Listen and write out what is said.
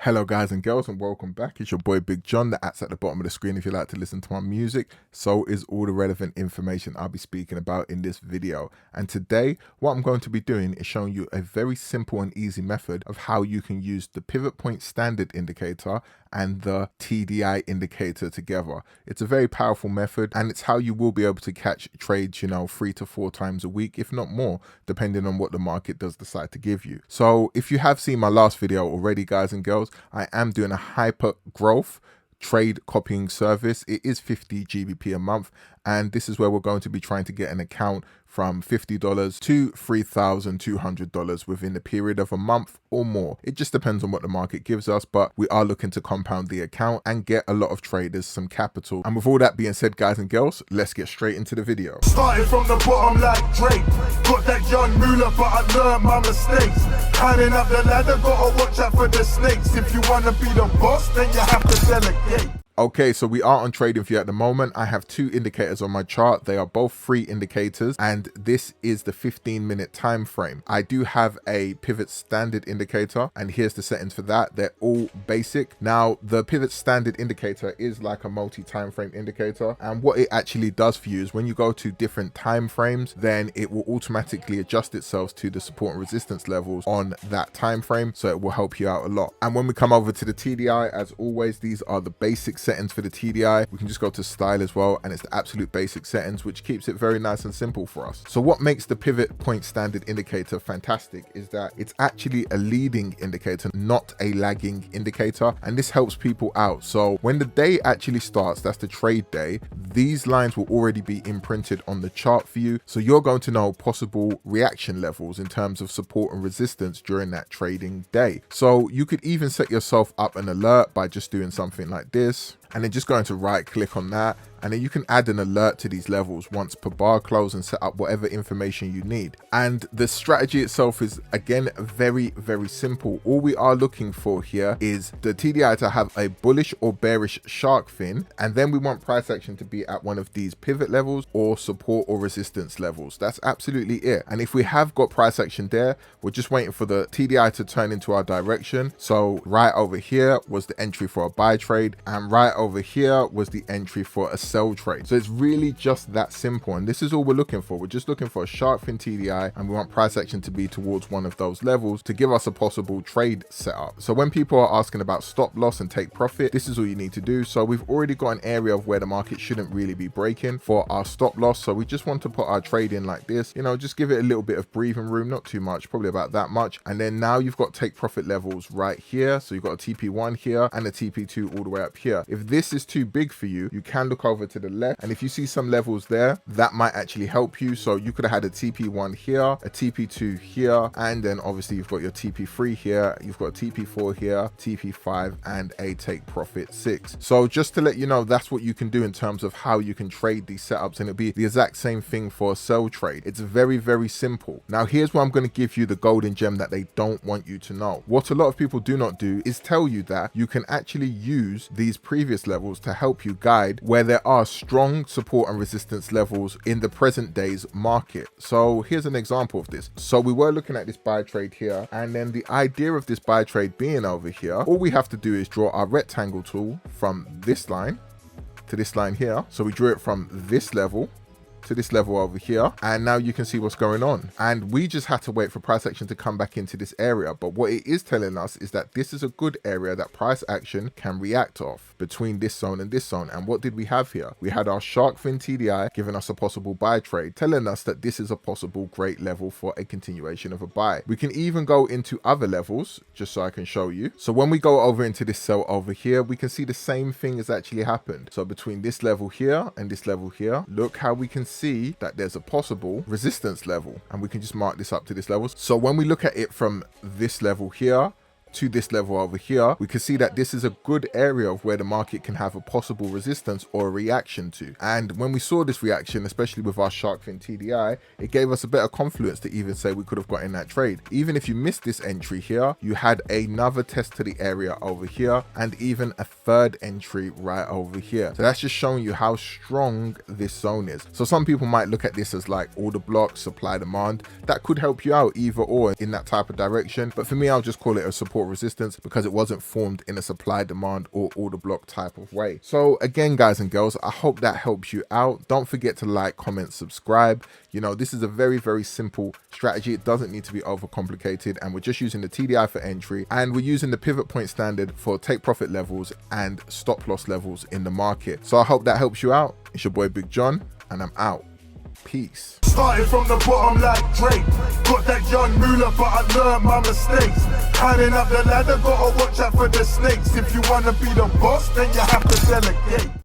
Hello guys and girls, and welcome back. It's your boy Big John. The at's at the bottom of the screen if you like to listen to my music. So is all the relevant information I'll be speaking about in this video. And today what I'm going to be doing is showing you a very simple and easy method of how you can use the pivot point standard indicator and the TDI indicator together. It's a very powerful method, and it's how you will be able to catch trades, 3 to 4 times a week, if not more, depending on what the market does decide to give you. So if you have seen my last video already, guys and girls, I am doing a hyper growth trade copying service. It is 50 GBP a month, and this is where we're going to be trying to get an account from $50 to $3,200 within the period of a month or more. It just depends on what the market gives us, but we are looking to compound the account and get a lot of traders some capital. And with all that being said, guys and girls, let's get straight into the video. Starting from the bottom like Drake, got that young ruler, but I learned my mistakes. Climbing up the ladder, gotta watch out for the snakes. If you wanna be the boss, then you have to delegate. Okay, so we are on TradingView at the moment. I have 2 indicators on my chart. They are both free indicators, and this is the 15-minute time frame. I do have a pivot standard indicator, and here's the settings for that. They're all basic. Now, the pivot standard indicator is like a multi-time frame indicator, and what it actually does for you is when you go to different time frames, then it will automatically adjust itself to the support and resistance levels on that time frame, so it will help you out a lot. And when we come over to the TDI, as always, these are the basic settings for the TDI. We can just go to style as well, and it's the absolute basic settings, which keeps it very nice and simple for us. So what makes the pivot point standard indicator fantastic is that it's actually a leading indicator, not a lagging indicator, and this helps people out. So when the day actually starts, that's the trade day, these lines will already be imprinted on the chart for you, so you're going to know possible reaction levels in terms of support and resistance during that trading day. So you could even set yourself up an alert by just doing something like this, and then just going to right click on that, and then you can add an alert to these levels once per bar close and set up whatever information you need. And the strategy itself is, again, very, very simple. All we are looking for here is the TDI to have a bullish or bearish shark fin, and then we want price action to be at one of these pivot levels or support or resistance levels. That's absolutely it. And if we have got price action there, we're just waiting for the TDI to turn into our direction. So right over here was the entry for a buy trade, and right over here was the entry for a sell trade. So it's really just that simple, and this is all we're looking for. We're just looking for a shark fin TDI, and we want price action to be towards one of those levels to give us a possible trade setup. So when people are asking about stop loss and take profit, this is all you need to do. So we've already got an area of where the market shouldn't really be breaking for our stop loss, so we just want to put our trade in like this, just give it a little bit of breathing room, not too much, probably about that much. And then now you've got take profit levels right here, so you've got a TP1 here and a TP2 all the way up here. If this is too big for you, you can look over to the left, and if you see some levels there, that might actually help you. So you could have had a TP1 here, a TP2 here, and then obviously you've got your TP3 here, you've got a TP4 here, TP5, and a take profit 6. So just to let you know, that's what you can do in terms of how you can trade these setups, and it'll be the exact same thing for a sell trade. It's very, very simple. Now here's where I'm going to give you the golden gem that they don't want you to know. What a lot of people do not do is tell you that you can actually use these previous levels to help you guide where there are strong support and resistance levels in the present day's market. So here's an example of this. So we were looking at this buy trade here, and then the idea of this buy trade being over here, all we have to do is draw our rectangle tool from this line to this line here. So we drew it from this level to this level over here, and now you can see what's going on, and we just had to wait for price action to come back into this area. But what it is telling us is that this is a good area that price action can react off between this zone and this zone. And what did we have here? We had our shark fin TDI giving us a possible buy trade, telling us that this is a possible great level for a continuation of a buy. We can even go into other levels just so I can show you. So when we go over into this sell over here, we can see the same thing has actually happened. So between this level here and this level here, look how we can see that there's a possible resistance level, and we can just mark this up to this level. So when we look at it from this level here to this level over here, we can see that this is a good area of where the market can have a possible resistance or a reaction to. And when we saw this reaction, especially with our shark fin TDI, it gave us a better confluence to even say we could have got in that trade. Even if you missed this entry here, you had another test to the area over here, and even a third entry right over here. So that's just showing you how strong this zone is. So some people might look at this as like order block, supply, demand. That could help you out either or in that type of direction, but for me, I'll just call it a support support or resistance because it wasn't formed in a supply, demand, or order block type of way. So again, guys and girls, I hope that helps you out. Don't forget to like, comment, subscribe. You know, this is a very, very simple strategy. It doesn't need to be overcomplicated, and we're just using the TDI for entry, and we're using the pivot point standard for take profit levels and stop loss levels in the market. So I hope that helps you out. It's your boy Big John, and I'm out. Peace. Started from the bottom like Drake. Got that young moolah, but I learned my mistakes. Climbing up the ladder, gotta watch out for the snakes. If you wanna be the boss, then you have to delegate.